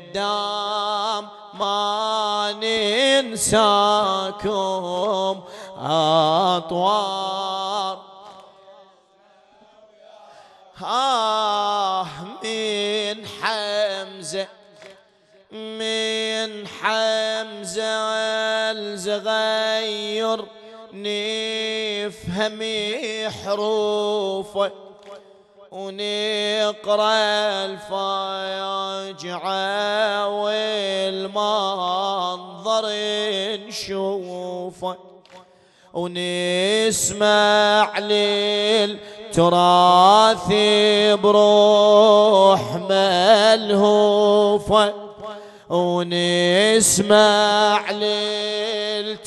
خدام ما ننساكم أطوار. من حمزة الصغير نفهم حروفه ونقرأ الفاجعة والمنظر نشوفه ونسمع للتراث بروح ملهوفة ونسمع للتراث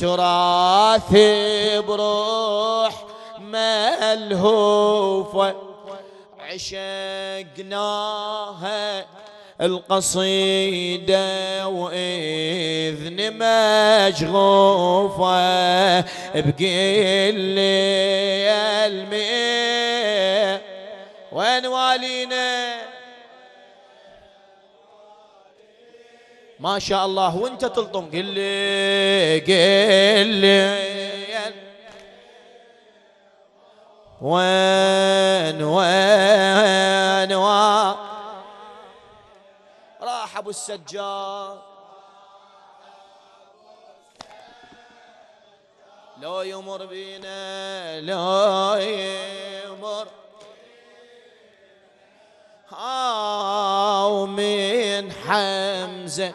بروح ملهوفة. عشقناها القصيدة وإذن مشغوفة بقل لي المي وين والينا ما شاء الله وانت تلطم قل لي وين راح ابو السجاد لو يمر بينا لو يمر ومن حمزة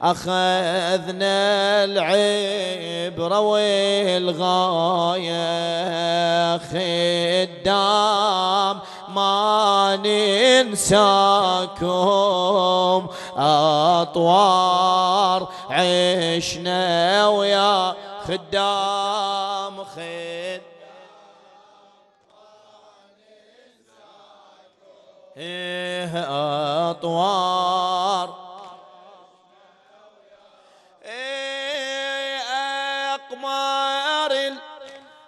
أخذنا العبرة والغاية خدام ما ننساكم أطوار عشنا ويا خدام أطوار أقمار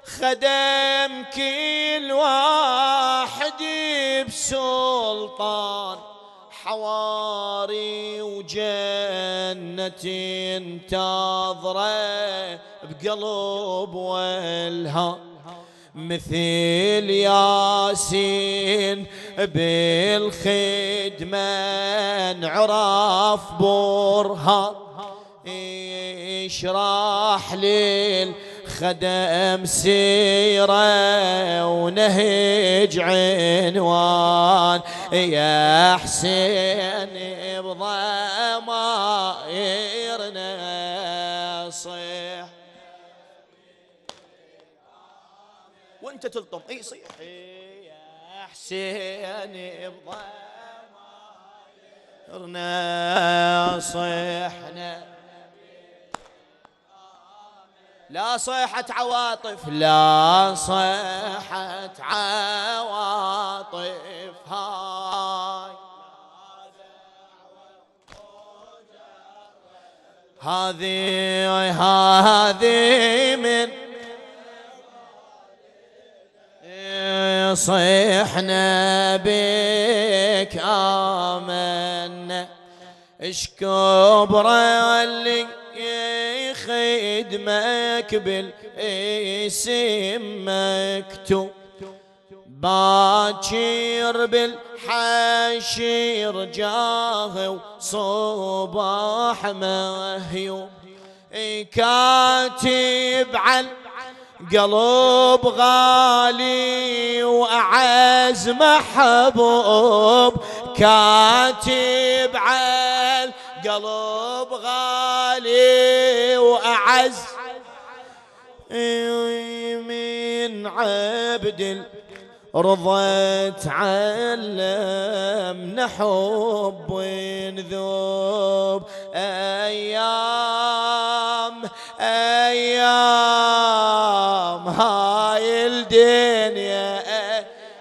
الخدم كل واحد بسلطان حواري وجنة انتظره بقلب والها مثل ياسين بالخدمة انعرف برها اشراح للخدم سيرة ونهج عنوان يا حسين بضمائرنا صيح وانت تلطم اي صيح يا حسين بضمائرنا صيحنا لا صيحة عواطف لا صيحة عواطف هذه من صيحنا بك آمنا اشكبر اللي خدمك بالاسم مكتوب باكر بالحشير جاه وصباح مهيوب كاتب على قلب غالي وأعز محبوب كاتب على قلب غالي وأعز من عبد رضا تعلم نحب ونذوب أيام هاي الدنيا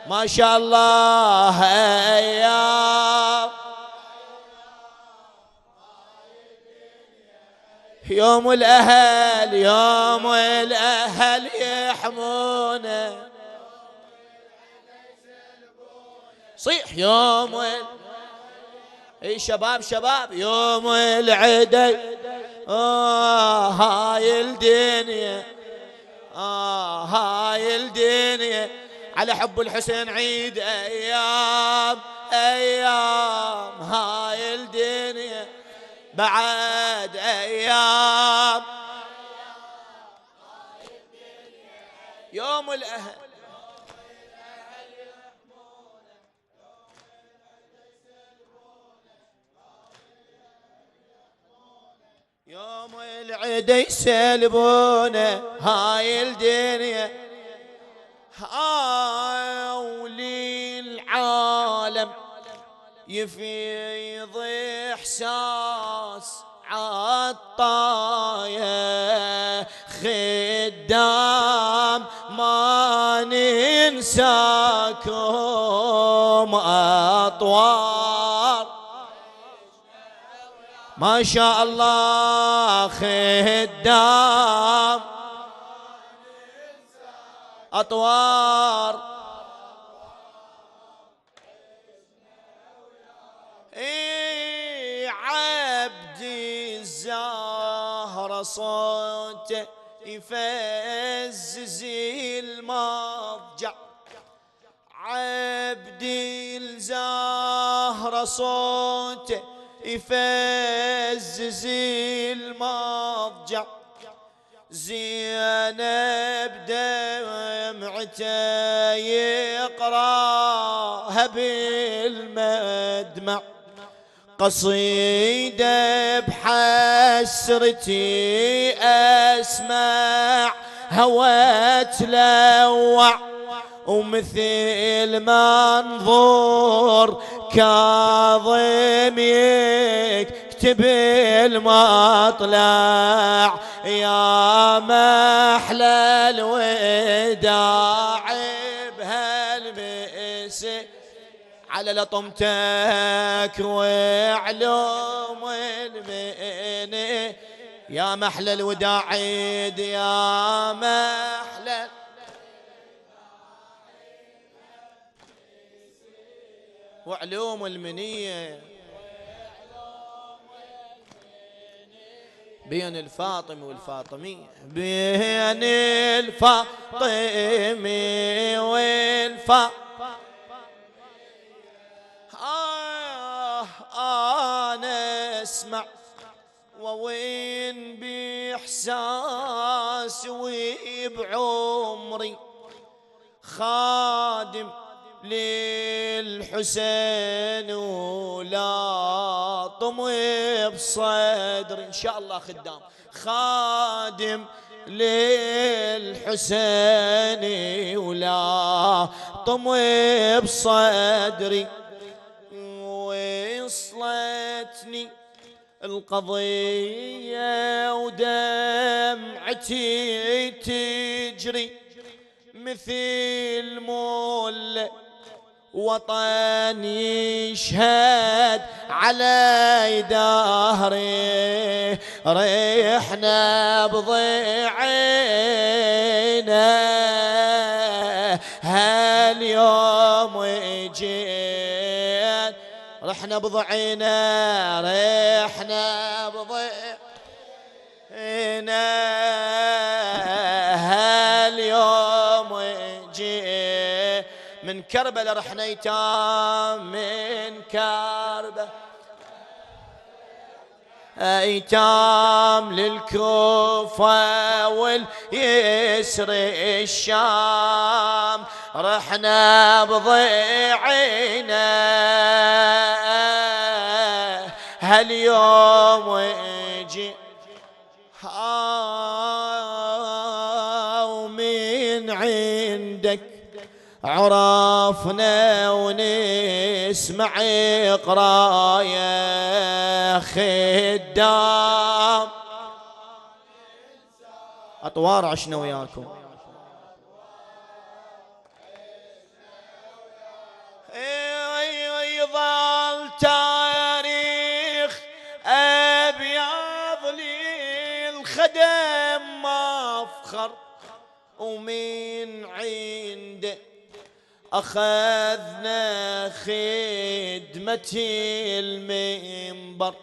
ما شاء الله أيام يوم الأهل يحمونا صيح اي شباب شباب يوم العيد هاي الدنيا هاي الدنيا على حب الحسين عيد ايام ايام هاي الدنيا بعد ايام يوم الاهل يوم العيد يسلبونه هاي الدنيا هاولي العالم يفيض احساس عالطاية خدام ما ننساكم اطوار ما شاء الله خدام أطوار عبدي الزهرة صوته يفزز المضجع عبدي الزهرة صوته يفزز المضجع زينب دمعته يقراها بالمدمع قصيدة بحسرتي أسمع هوى تلوع ومثل منظور كاظم يكتب المطلع يا محلى الوداع بهالمئس على لطمتك وعلوم المئنة يا محلى الوداع عيد يا محلى وعلوم المنية بين الفاطمي والفاطمية بين الفاطمي أنا أسمع ووين بإحساس وبعمري خادم للحسين ولا طمي بصدري إن شاء الله خدام خادم للحسين ولا طمي بصدري وصلتني القضية ودمعتي تجري مثل مول وطن يشهد على دهري ريحنا بضيعينا هاليوم جيت رحنا بضعينا ريحنا بضيعينا هاليوم جيت من كربلاء رحنا ايتام من كربلاء ايتام للكوفة واليسر الشام رحنا بضيعنا هاليوم ويجي ومن عندك عرفنا ونسمع قرايا خدام أطوار عشنا وياكم يظل تاريخ أبيض للخدم مفخر ومن عنده أخذنا خدمة خدمة المنبر،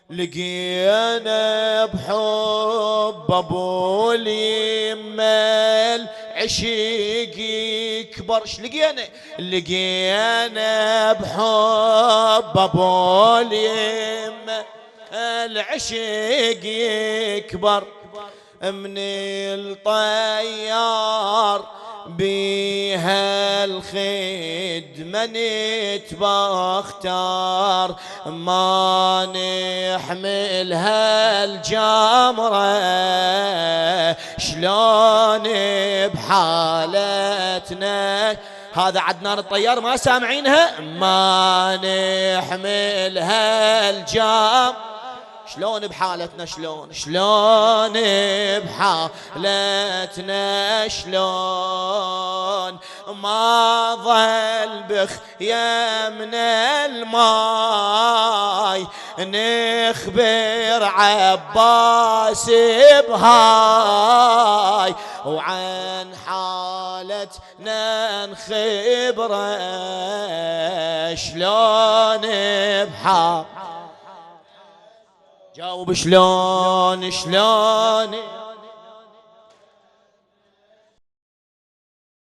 لقينا بحب ابو اليمه العشيق يكبر. ايش لقينا؟ لقينا بحب ابو اليمه العشيق يكبر، من الطيار بيها الخدمة نتبختار، ما نحملها الجمرة شلون بحالتنا. هذا عدنان الطيار ما سامعينها؟ ما نحملها الجمرة شلون بحالتنا، شلون بحالتنا، شلون ما ظل بخيامنا الماي نخبر عباس بهاي، وعن حالتنا نخبره شلون بحال. جاوب شلون